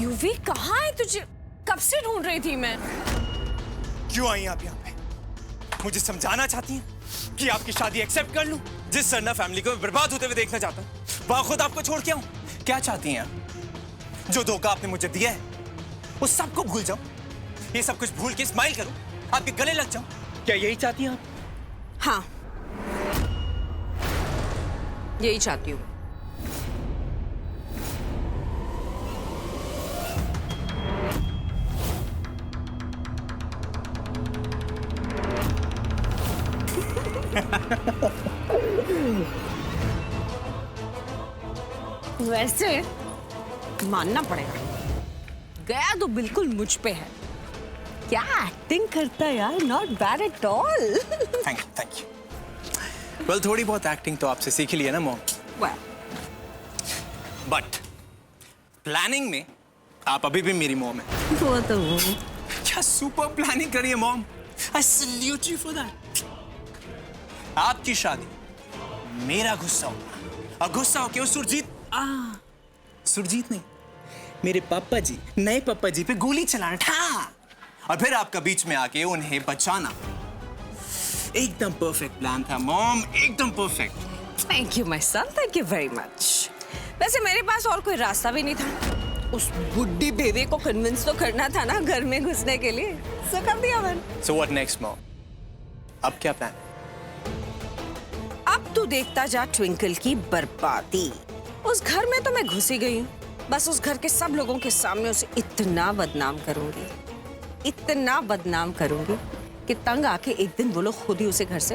UV कहाँ है? तुझे कब से ढूंढ रही थी मैं। क्यों आई आप यहाँ पे? मुझे समझाना चाहती हैं कि आपकी शादी एक्सेप्ट कर लूं? जिस सरना फैमिली को मैं बर्बाद होते हुए देखना चाहता हूँ, वहां खुद आपको छोड़ के आऊं? क्या चाहती हैं आप? जो धोखा आपने मुझे दिया है वो सबको भूल जाऊं, ये सब कुछ भूल के स्माइल करूं, आपके गले लग जाऊं? क्या यही चाहती हैं आप? हाँ, यही चाहती हूँ। वैसे मानना पड़ेगा, गया तो बिल्कुल मुझ पे है। क्या एक्टिंग करता है यार, not bad at all. Thank you, thank you. Well, थोड़ी बहुत एक्टिंग तो आपसे सीख ली है ना मॉम। बट प्लानिंग में आप अभी भी मेरी मॉम है। वो तो क्या सुपर प्लानिंग करी है mom. I salute you for that. आपकी शादी मेरा गुस्सा होगा और गुस्सा होके वो सुरजीत नहीं, मेरे पापा जी, नए पापा जी पे गोली चलाना था और फिर आपका बीच में आके उन्हें बचाना। एकदम परफेक्ट प्लान था मॉम, एकदम perfect. Thank you my son, thank you very much. वैसे मेरे पास और कोई रास्ता भी नहीं था, उस बुड्ढी बेबी को कन्विंस तो करना था ना घर में घुसने के लिए, सो कर दिया मैंने। So what next mom? अब क्या प्लान? अब तू देखता जा ट्विंकल की बर्बादी। उस घर में तो मैं घुसी गई हूँ, बस उस घर के सब लोगों के सामने उसे इतना बदनाम करूंगी कि तंग आके एक दिन वो लोग खुद ही उसे घर से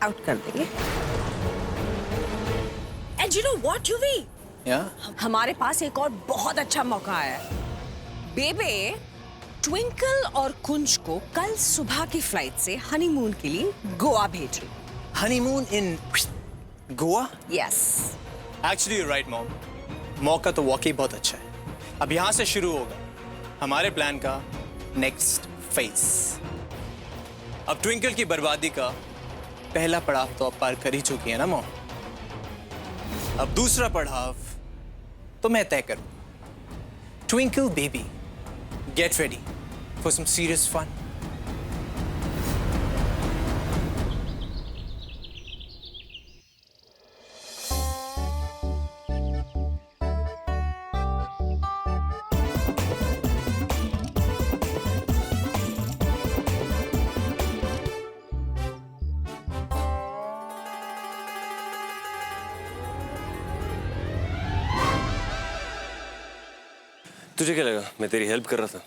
आउट कर देंगे। And you know what, UV? हमारे पास एक और बहुत अच्छा मौका आया है। बेबे ट्विंकल और कुंज को कल सुबह की फ्लाइट से हनीमून के लिए गोवा भेज रही। Honeymoon in Goa? Yes. Actually you right mom, मौका तो वाकई बहुत अच्छा है। अब यहां से शुरू होगा हमारे प्लान का नेक्स्ट फेज। अब ट्विंकल की बर्बादी का पहला पड़ाव तो आप पार कर ही चुकी है ना मॉम। अब दूसरा पड़ाव तो मैं तय करूं। Twinkle baby, get ready for some serious fun. तुझे क्या लगा मैं तेरी हेल्प कर रहा था?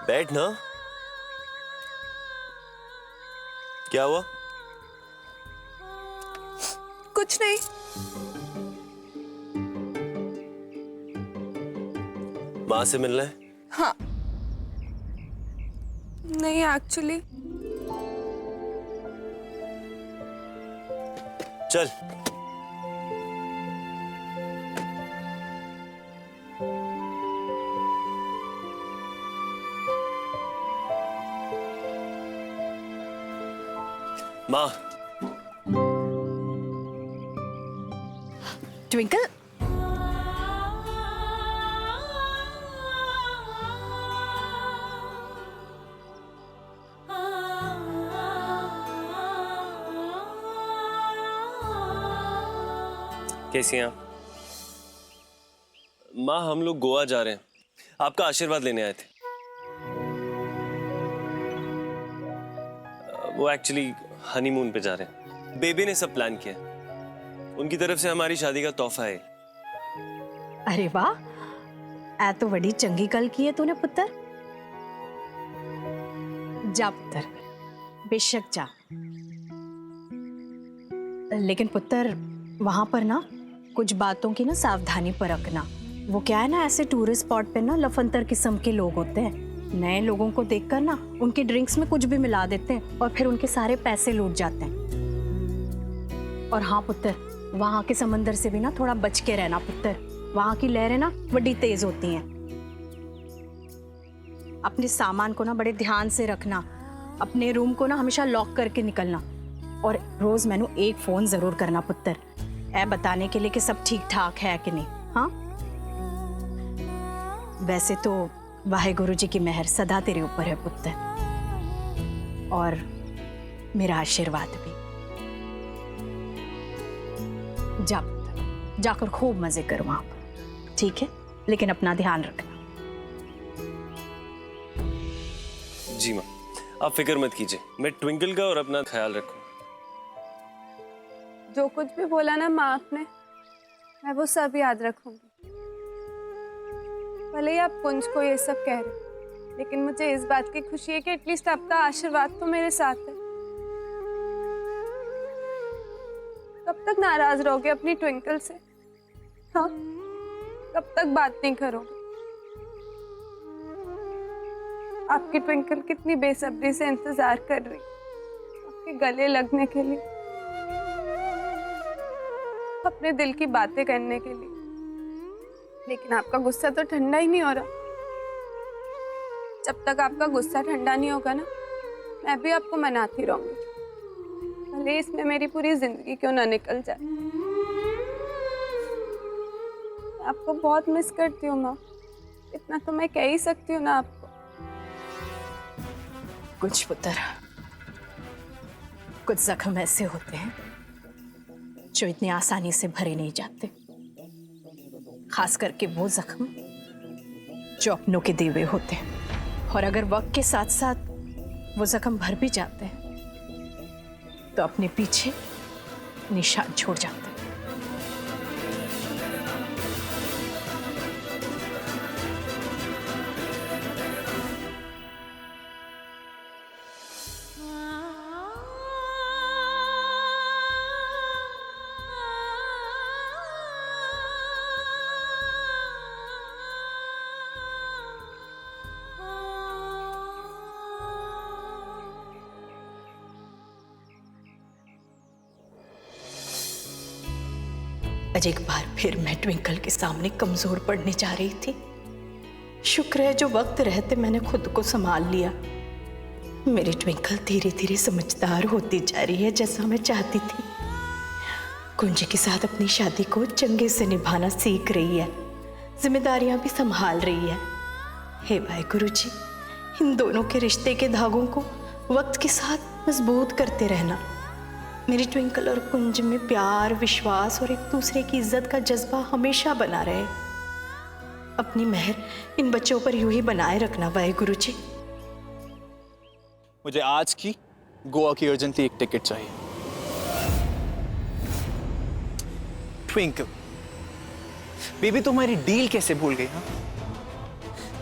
बैठ ना। क्या हुआ? कुछ नहीं। माँ से मिलना है? हाँ। नहीं एक्चुअली। चल। माँ। ट्विंकल, कैसी हैं आप? माँ, हम लोग गोवा जा रहे हैं, आपका आशीर्वाद लेने आए थे। वो एक्चुअली हनीमून पे जा रहे हैं। बेबी ने सब प्लान किया, उनकी तरफ से हमारी शादी का तोहफा है। अरे वाह, ऐ तो बड़ी चंगी गल की है तूने पुत्र। जा पुत्र, बेशक जा। लेकिन पुत्र वहां पर ना कुछ बातों की ना सावधानी पर रखना। वो क्या है ना, ऐसे टूरिस्ट स्पॉट पे ना लफंतर किस्म के लोग होते हैं। नए लोगों को देखकर ना उनके ड्रिंक्स में कुछ भी मिला देते हैं और फिर उनके सारे पैसे लूट जाते हैं। और हाँ पुत्र, वहां के समंदर से भी ना थोड़ा बच के रहना पुत्र। वहां की लहरें ना बड़ी तेज होती हैं। अपने सामान को ना बड़े ध्यान से रखना। अपने रूम को ना हमेशा लॉक करके निकलना। और रोज मैनू एक फोन जरूर करना पुत्र, ऐ बताने के लिए कि सब ठीक ठाक है कि नहीं। हाँ, वैसे तो वाहेगुरु जी की मेहर सदा तेरे ऊपर है पुत्र, और मेरा आशीर्वाद भी। जा पुत्र, जाकर खूब मजे कर वहां पर, ठीक है? लेकिन अपना ध्यान रखना। जी माँ, आप फिक्र मत कीजिए, मैं ट्विंकल का और अपना ख्याल रखूँ। जो कुछ भी बोला ना माँ आपने, मैं वो सब याद रखूंगी। भले ही आप कुंज को ये सब कह रहे, लेकिन मुझे इस बात की खुशी है कि एटलीस्ट आपका आशीर्वाद तो मेरे साथ है। कब तक नाराज रहोगे अपनी ट्विंकल से? हाँ, कब तक बात नहीं करोगे? आपकी ट्विंकल कितनी बेसब्री से इंतजार कर रही आपके गले लगने के लिए, अपने दिल की बातें करने के लिए। लेकिन आपका गुस्सा तो ठंडा ही नहीं हो रहा। जब तक आपका गुस्सा ठंडा नहीं होगा ना, मैं भी आपको मनाती रहूंगी, भले इसमें मेरी पूरी जिंदगी क्यों ना निकल जाए। मैं आपको बहुत मिस करती हूँ माँ, इतना तो मैं कह ही सकती हूँ ना आपको। कुछ पुत्र, कुछ जख्म ऐसे होते हैं जो इतनी आसानी से भरे नहीं जाते, खास करके वो जख्म जो अपनों के दिए हुए होते हैं। और अगर वक्त के साथ साथ वो जख्म भर भी जाते हैं तो अपने पीछे निशान छोड़ जाते हैं। आज एक बार फिर मैं ट्विंकल के सामने कमजोर पड़ने जा रही थी। शुक्र है जो वक्त रहते मैंने खुद को संभाल लिया। मेरी ट्विंकल धीरे धीरे समझदार होती जा रही है, जैसा मैं चाहती थी। कुंज के साथ अपनी शादी को चंगे से निभाना सीख रही है, जिम्मेदारियां भी संभाल रही है। हे वाहेगुरु जी, इन दोनों के रिश्ते के धागों को वक्त के साथ मजबूत करते रहना। मेरी ट्विंकल और कुंज में प्यार, विश्वास और एक दूसरे की इज्जत का जज्बा हमेशा बना रहे। अपनी मेहर इन बच्चों पर यूं ही बनाए रखना वाहेगुरु जी। मुझे आज की गोवा की अर्जेंटली एक टिकट चाहिए। ट्विंकल बेबी, तुम्हारी डील कैसे भूल गई? हाँ,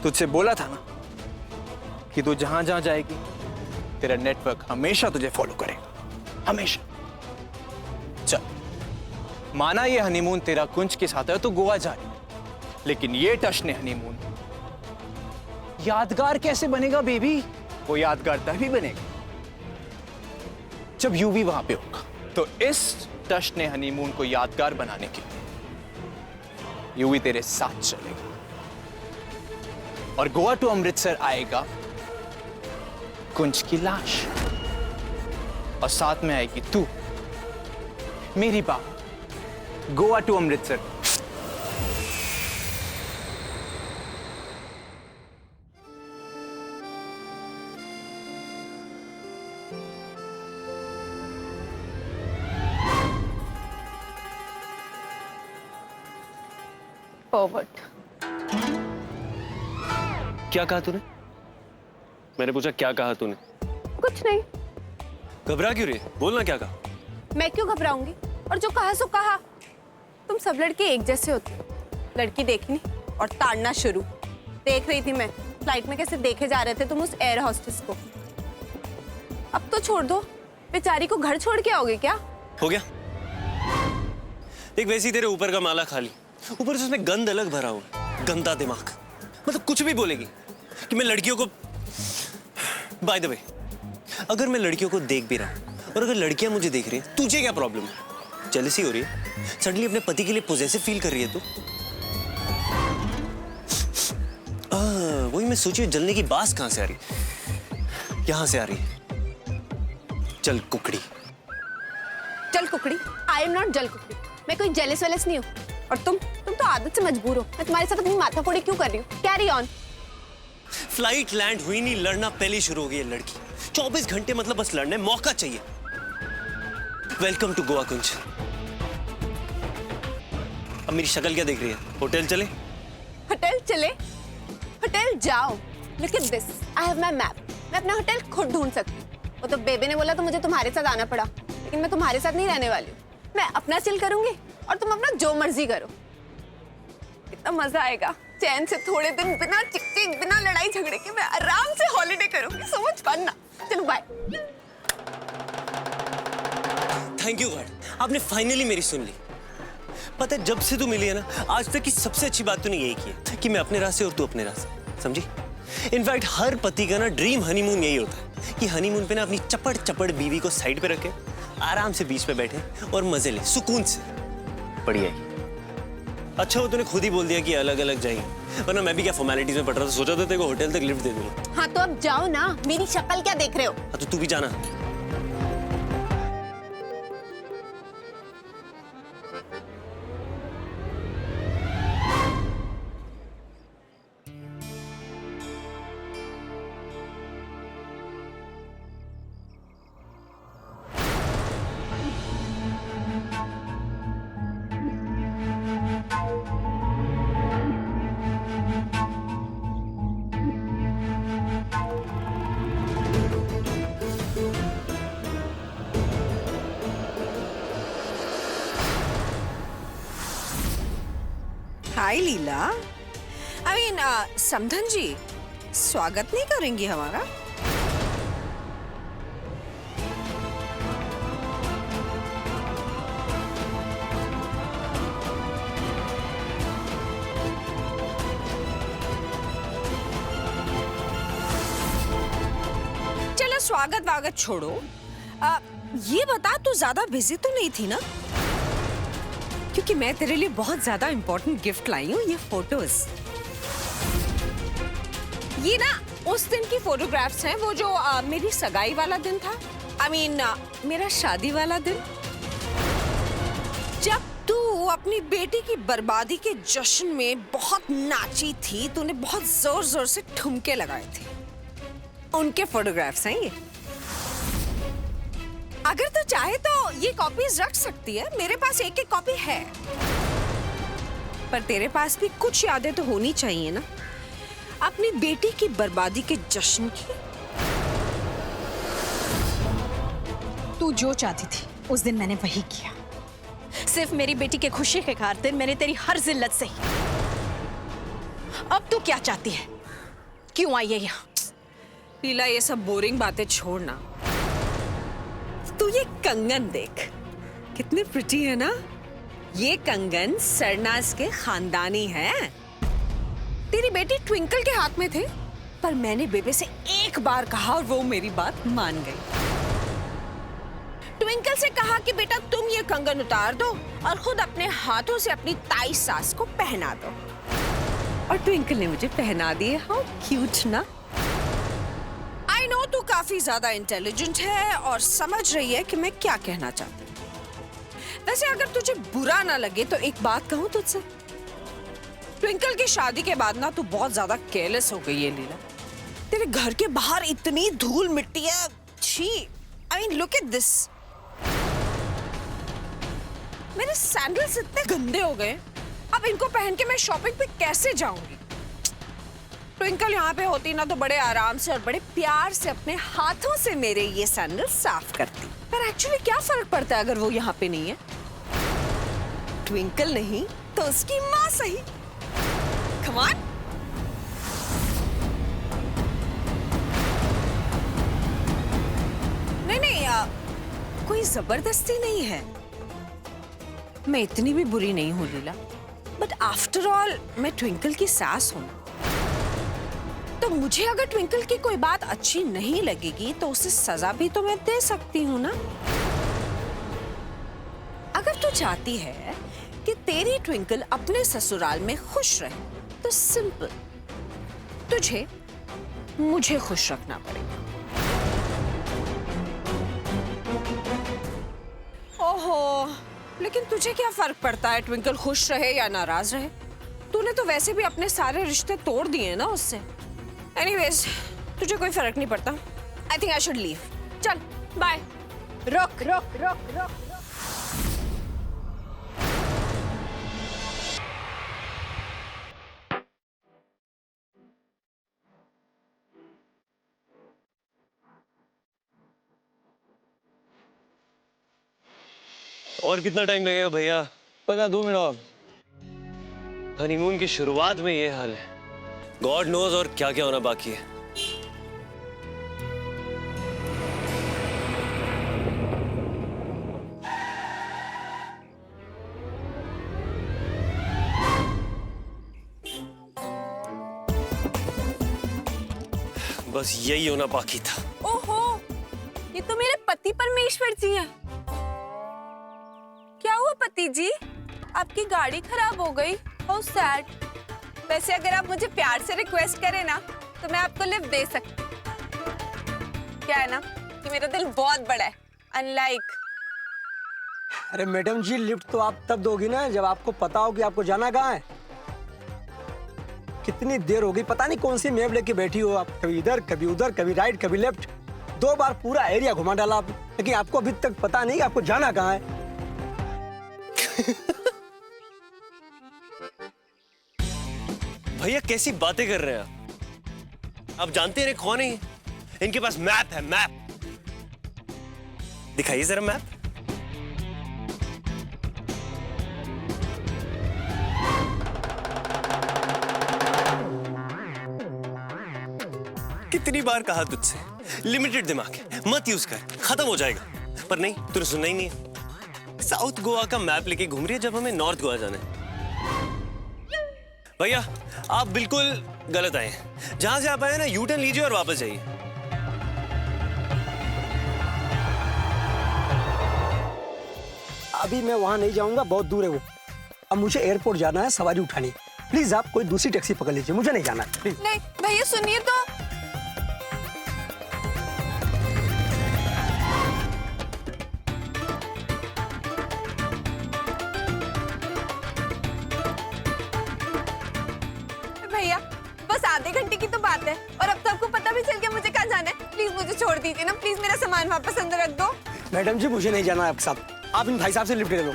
तुझसे बोला था ना कि तू जहां जहां जाएगी तेरा नेटवर्क हमेशा तुझे फॉलो करेगा, हमेशा। चल, माना ये हनीमून तेरा कुंज के साथ है तो गोवा जा रही, लेकिन ये टशने हनीमून यादगार कैसे बनेगा बेबी? वो यादगार तभी बनेगा जब यूवी वहां पे होगा। तो इस टशने हनीमून को यादगार बनाने के लिए यूवी तेरे साथ चलेगा और गोवा टू अमृतसर आएगा कुंज की लाश, और साथ में आएगी तू, मेरी बात। गोवा टू अमृतसर। फॉरवर्ड। क्या कहा तूने? मैंने पूछा क्या कहा तूने? कुछ नहीं। घबरा क्यों रही है? बोलना क्या कहा। मैं क्यों घबराऊंगी? और जो कहा सो कहा। तुम सब लड़के एक जैसे होते हो। लड़की देखनी और ताड़ना शुरू। देख रही थी मैं फ्लाइट में कैसे देखे जा रहे थे तुम उस एयर होस्टेस को। अब तो छोड़ दो, बेचारी को घर छोड़ के आओगे क्या? हो गया। देख, वैसे ही तेरे ऊपर का माला खाली, ऊपर से उसमें गंद अलग भरा हुआ। गंदा दिमाग, मतलब कुछ भी बोलेगी कि मैं लड़कियों को। बाय द वे, अगर मैं लड़कियों को देख भी रहा हूं और अगर लड़कियां मुझे देख रही हैं, तुझे क्या प्रॉब्लम है? जेलसी हो रही है? सडनली अपने पति के लिए पोजेसिव फील कर रही है तू? वही मैं सोची जलने की बात कहां से आ रही? यहां से आ रही है। चल कुकड़ी। जल कुकड़ी? आई एम नॉट जल कुकड़ी। मैं कोई जेलस वेलस नहीं हूँ। और तुम तो आदत से मजबूर हो। मैं तुम्हारे साथ अपनी माथाफोड़ी क्यों कर रही हूँ? Carry on. फ्लाइट लैंड हुई नहीं, लड़ना पहले शुरू हो गई है लड़की। 24 घंटे मतलब बस लड़ने मौका चाहिए। वेलकम टू गोवा कुंज। अब मेरी शक्ल क्या देख रही है? होटल चले? होटल चले? होटल जाओ। Look at this. I have my map. मैं अपना होटल खुद ढूंढ सकती हूँ। वो तो बेबे ने बोला तो मुझे तुम्हारे साथ आना पड़ा, लेकिन मैं तुम्हारे साथ नहीं रहने वाली हूँ। मैं अपना चिल करूंगी और तुम अपना जो मर्जी करो। इतना मजा आएगा। चैन से थोड़े दिन बिना चिक-चिक, बिना लड़ाई झगड़े के मैं आराम से हॉलिडे करूंगी। So much fun ना। चलो बाय। थैंक यू गॉड, आपने फाइनली मेरी सुन ली। पता है जब से तू मिली है ना, आज तक की सबसे अच्छी बात तूने यही की है कि मैं अपने रास्ते और तू अपने रास्ते, समझी? इनफैक्ट हर पति का ना ड्रीम हनीमून यही होता है कि हनीमून पे ना अपनी चपड़ चपड़ बीवी को साइड पे रखे, आराम से बीच पे बैठे और मजे ले सुकून से। बढ़िया ही। अच्छा वो तूने खुद ही बोल दिया कि अलग अलग जाएंगे, वरना मैं भी क्या फॉर्मेलिटीज में पड़ रहा था। सोचा था तेरे को होटल तक लिफ्ट दे दूंगा। हाँ तो अब जाओ ना, मेरी शक्ल क्या देख रहे हो? हाँ तो तू भी जाना। हाय लीला। आई मीन समधन जी स्वागत नहीं करेंगी हमारा? चलो स्वागत वागत छोड़ो। ये बता तू ज्यादा बिजी तो नहीं थी ना? क्योंकि मैं तेरे लिए बहुत ज्यादा इंपॉर्टेंट गिफ्ट लाई हूँ, ये फोटोज। ये ना उस दिन की फोटोग्राफ्स हैं, वो जो मेरी सगाई वाला दिन था। आई मीन मेरा शादी वाला दिन, जब तू अपनी बेटी की बर्बादी के जश्न में बहुत नाची थी। तूने बहुत जोर जोर से ठुमके लगाए थे। उनके फोटोग्राफ्स हैं ये। अगर तू चाहे तो ये कॉपीज रख सकती है, मेरे पास एक एक कॉपी है। पर तेरे पास भी कुछ यादें तो होनी चाहिए ना, अपनी बेटी की बर्बादी के जश्न की। तू जो चाहती थी उस दिन मैंने वही किया। सिर्फ मेरी बेटी के खुशी के खातिर मैंने तेरी हर जिल्लत सही। अब तू क्या चाहती है? क्यों आई है यहाँ? लीला ये सब बोरिंग बातें छोड़ना। तू ये कंगन देख, कितनी प्रिटी है ना। ये कंगन सरनाज के खानदानी है। तेरी बेटी ट्विंकल के हाथ में थे, पर मैंने बेबे से एक बार कहा और वो मेरी बात मान गई। ट्विंकल से कहा कि बेटा तुम ये कंगन उतार दो और खुद अपने हाथों से अपनी ताई सास को पहना दो। और ट्विंकल ने मुझे पहना दिए। हाउ क्यूट ना। आई नो तू काफी ज्यादा इंटेलिजेंट है और समझ रही है कि मैं क्या कहना चाहती हूँ। वैसे अगर तुझे बुरा ना लगे तो एक बात कहूँ तुझसे। ट्विंकल की शादी के बाद ना तू बहुत ज्यादा केयरलेस हो गई है लीला। तेरे घर के बाहर इतनी धूल मिट्टी है। छी, I mean look at this. मेरे सैंडल्स इतने गंदे हो गए, अब इनको पहन के मैं शॉपिंग पे कैसे जाऊंगी? ट्विंकल यहाँ पे होती ना तो बड़े आराम से और बड़े प्यार से अपने हाथों से मेरे ये सैंडल साफ करती। पर एक्चुअली क्या फर्क पड़ता है अगर वो यहाँ पे नहीं है? ट्विंकल नहीं तो उसकी माँ सही। Come on. नहीं, कोई जबरदस्ती नहीं है। मैं इतनी भी बुरी नहीं हूँ लीला, बट आफ्टर ऑल मैं ट्विंकल की सास हूँ। तो मुझे अगर ट्विंकल की कोई बात अच्छी नहीं लगेगी तो उसे सजा भी तो मैं दे सकती हूँ ना। अगर चाहती है कि तेरी ट्विंकल अपने ससुराल में खुश रहे तो सिंपल, तुझे मुझे खुश रखना पड़ेगा। ओहो, लेकिन तुझे क्या फर्क पड़ता है ट्विंकल खुश रहे या नाराज रहे? तूने तो वैसे भी अपने सारे रिश्ते तोड़ दिए ना उससे। एनीवेज, तुझे कोई फर्क नहीं पड़ता। I think I should leave. चल बाय। रुक रुक रुक रुक। और कितना टाइम लगेगा भैया? पता 2 मिनट और। हनीमून की शुरुआत में ये हाल है, गॉड नोज और क्या क्या होना बाकी है। बस यही होना बाकी था। ओहो, ये तो मेरे पति परमेश्वर जी हैं। क्या हुआ पति जी? आपकी गाड़ी खराब हो गई? How sad. वैसे अगर आप मुझे प्यार से रिक्वेस्ट करें ना तो मैं आपको लिफ्ट दे सकती। क्या है ना कि मेरा दिल बहुत बड़ा है, अनलाइक। अरे मैडम जी, लिफ्ट तो आप तब दोगी ना जब आपको पता हो कि आपको जाना कहाँ है। कितनी देर हो गई, पता नहीं कौन सी मैप लेके बैठी हो आप। कभी इधर कभी उधर, कभी राइट कभी लेफ्ट। 2 बार पूरा एरिया घुमा डाला आप, लेकिन आपको अभी तक पता नहीं आपको जाना कहाँ है। भैया कैसी बातें कर रहे हैं आप जानते हैं कौन है ये? इनके पास मैप है, मैप। दिखाइए जरा मैप। कितनी बार कहा तुझसे, लिमिटेड दिमाग है, मत यूज कर, खत्म हो जाएगा। पर नहीं, तूने सुनना ही नहीं है। साउथ गोवा का मैप लेके घूम रही है जब हमें नॉर्थ गोवा जाना है। भैया आप बिल्कुल गलत आए हैं। जहां से आप आए ना, यू टर्न लीजिए और वापस जाइए। अभी मैं वहां नहीं जाऊंगा, बहुत दूर है वो। अब मुझे एयरपोर्ट जाना है, सवारी उठानी है। प्लीज आप कोई दूसरी टैक्सी पकड़ लीजिए, मुझे नहीं जाना प्लीज। नहीं भैया सुनिए तो। भैया बस आधे घंटे की तो बात है और अब तो आपको पता भी चल गया मुझे कहाँ जाना है। प्लीज मुझे छोड़ दीजिए ना, प्लीज मेरा सामान वापस अंदर रख दो। मैडम जी मुझे नहीं जाना है आपके साथ। आप इन भाई साहब से लिफ्ट ले लो।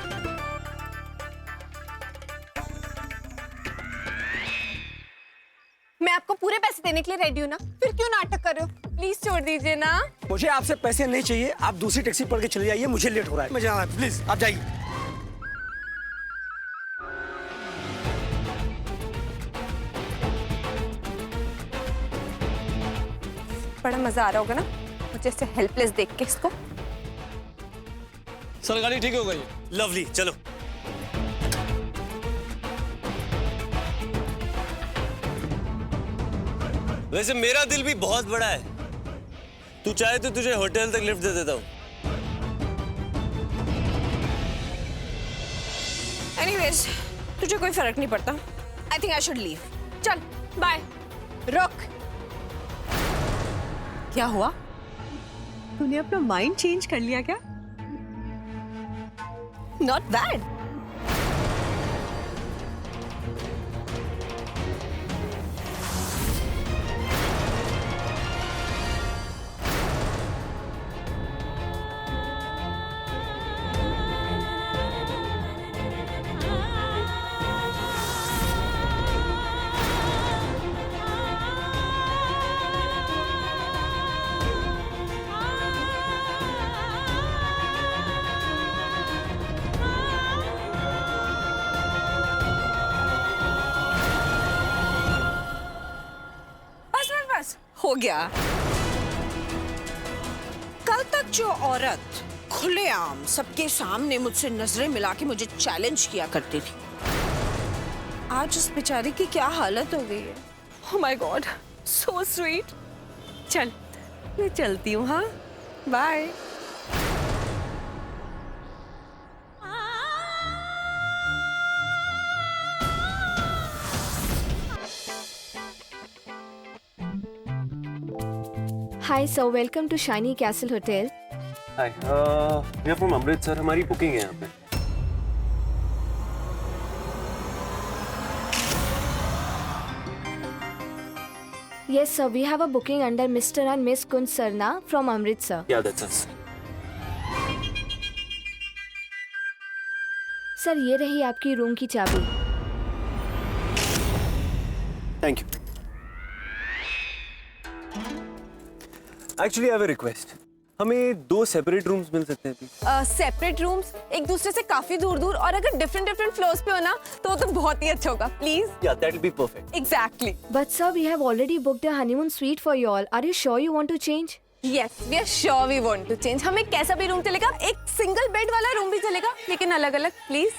मैं आपको पूरे पैसे देने के लिए रेडी हूँ ना, फिर क्यों नाटक कर रहे हो? प्लीज छोड़ दीजिए ना। मुझे आपसे पैसे नहीं चाहिए, आप दूसरी टैक्सी पकड़ के चले जाइए, मुझे लेट हो रहा है, मुझे जाना है। प्लीज आप जाइए। बड़ा मजा आ रहा होगा ना मुझे ऐसे हेल्पलेस देख के इसको। सर गाड़ी ठीक हो गई। लवली, चलो। वैसे मेरा दिल भी बहुत बड़ा है, तू चाहे तो तुझे होटल तक लिफ्ट दे देता हूँ। एनीवेज, तुझे कोई फर्क नहीं पड़ता। I think I should leave. चल बाय। रुक। क्या हुआ? तूने अपना माइंड चेंज कर लिया क्या? Not bad. हो गया। कल तक जो औरत खुलेआम सबके सामने मुझसे नजरें मिला के मुझे चैलेंज किया करती थी, आज उस बेचारी की क्या हालत हो गई है। Oh my god, so sweet. चल मैं चलती हूँ। हाँ bye. Hi sir, welcome to Shiny Castle Hotel. Hi we are from Amritsar, हमारी बुकिंग है यहाँ पे। Yes sir, we have a booking under Mr. and Miss Kunj Sarna from Amritsar. Yeah, that's us. Sir ये रही आपकी room की चाबी। Thank you. Actually, I have a request. हमें 2 सेपरेट रूम्स मिल सकते हैं प्लीज? सेपरेट रूम्स एक दूसरे से काफी दूर दूर, और अगर डिफरेंट डिफरेंट फ्लोर्स पे हो ना तो बहुत ही अच्छा होगा, please. Yeah, that will be perfect. Exactly. But sir, we have already booked a honeymoon suite for you all. Are you sure you want to change? Yes, we are sure we want to change. हमें कैसा भी room चलेगा, एक single bed वाला room भी चलेगा, लेकिन अलग अलग, प्लीज।